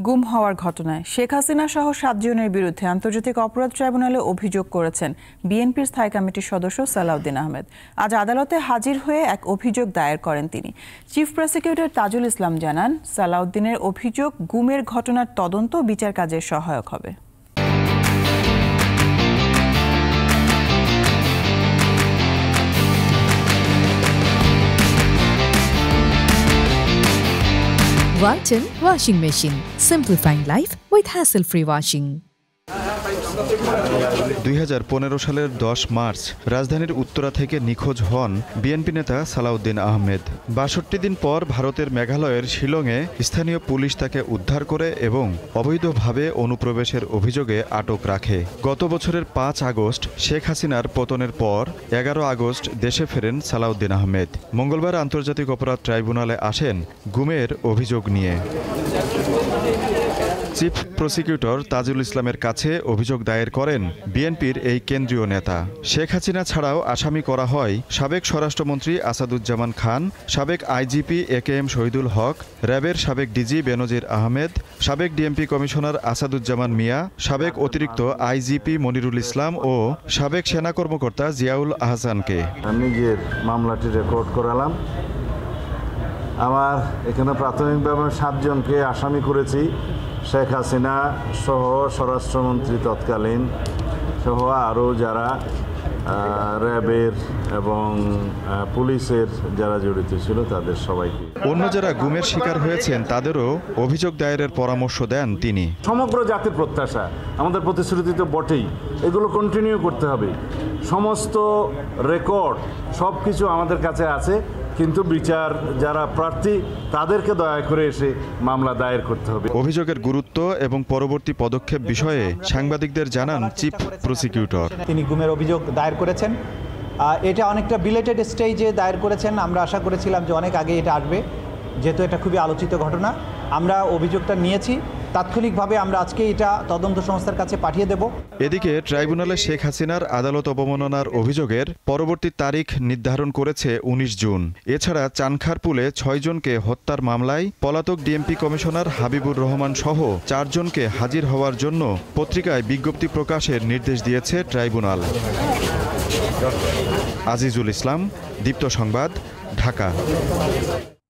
গুম হওয়ার ঘটনায় শেখ হাসিনা সহ ৭ জনের বিরুদ্ধে আন্তর্জাতিক অপরাধ ট্রাইব্যুনালে অভিযোগ করেছেন বিএনপির স্থায়ী কমিটির সদস্য সালাউদ্দিন আহমেদ। আজ আদালতে হাজির হয়ে এক অভিযোগ দায়ের করেন তিনি। চিফ প্রসিকিউটর তাজুল ইসলাম জানান, সালাউদ্দিনের অভিযোগ গুমের ঘটনার তদন্ত বিচার কাজে সহায়ক হবে। Walton Washing Machine. Simplifying life with hassle-free washing. 2015 সালের 10 মার্চ রাজধানীর উত্তরা থেকে নিখোঁজ হন বিএনপি নেতা সালাউদ্দিন আহমেদ। 62 দিন পর ভারতের মেঘালয়ের শিলংয়ে স্থানীয় পুলিশ তাকে উদ্ধার করে এবং অবৈধভাবে অনুপ্রবেশের অভিযোগে আটক রাখে। গত বছরের 5 আগস্ট শেখ হাসিনার পতনের পর 11 আগস্ট দেশে ফেরেন সালাউদ্দিন আহমেদ। মঙ্গলবার আন্তর্জাতিক অপরাধ ট্রাইব্যুনালে আসেন গুমের অভিযোগ নিয়ে। চিফ প্রসিকিউটর তাজুল ইসলামের কাছে অভিযোগ দায়ের করেন বিএনপির এই কেন্দ্রীয় নেতা। শেখ হাসিনা ছাড়াও আসামি করা হয় সাবেক স্বরাষ্ট্রমন্ত্রী আসাদুজ্জামান খান, সাবেক আইজিপি একেএম শহীদুল হক, র্যাবের সাবেক ডিজি বেনজির আহমেদ, সাবেক ডিএমপি কমিশনার আসাদুজ্জামান মিয়া, সাবেক অতিরিক্ত আইজিপি মনিরুল ইসলাম ও সাবেক সেনা কর্মকর্তা জিয়াউল আহসানকে। নিজের মামলাটি রেকর্ড করালাম। আমার এখানে প্রাথমিকভাবে 7 জনকে আসামি করেছি। শেখ হাসিনা সহ স্বরাষ্ট্রমন্ত্রী তৎকালীন সহ আরও যারা র্যাবের এবং পুলিশের যারা জড়িত ছিল তাদের সবাইকে। অন্য যারা গুমের শিকার হয়েছেন তাদেরও অভিযোগ দায়েরের পরামর্শ দেন তিনি। সমগ্র জাতির প্রত্যাশা, আমাদের প্রতিশ্রুতি তো বটেই, এগুলো কন্টিনিউ করতে হবে। সমস্ত রেকর্ড সব কিছু আমাদের কাছে আছে, কিন্তু বিচার যারা প্রার্থী তাদেরকে দয়া করে এসে মামলা দায়ের করতে হবে। অভিযোগের গুরুত্ব এবং পরবর্তী পদক্ষেপ বিষয়ে সাংবাদিকদের জানান চিফ প্রসিকিউটর। তিনি গুমের অভিযোগ দায়ের করেছেন। এটা অনেকটা বিলেটেড স্টেজে দায়ের করেছেন। আমরা আশা করেছিলাম যে অনেক আগে এটা আসবে, যেহেতু এটা খুবই আলোচিত ঘটনা। আমরা অভিযোগটা নিয়েছি, তাৎক্ষণিকভাবে আমরা আজকে এটা তদন্ত সংস্থার কাছে পাঠিয়ে দেব। এদিকে ট্রাইব্যুনালে শেখ হাসিনার আদালত অবমাননার অভিযোগের পরবর্তী তারিখ নির্ধারণ করেছে 19 জুন। এছাড়া চানখারপুলে 6 জনকে হত্যার মামলায় পলাতক ডিএমপি কমিশনার হাবিবুর রহমান সহ 4 জনকে হাজির হওয়ার জন্য পত্রিকায় বিজ্ঞপ্তি প্রকাশের নির্দেশ দিয়েছে ট্রাইব্যুনাল। আজিজুল ইসলাম, দীপ্ত সংবাদ, ঢাকা।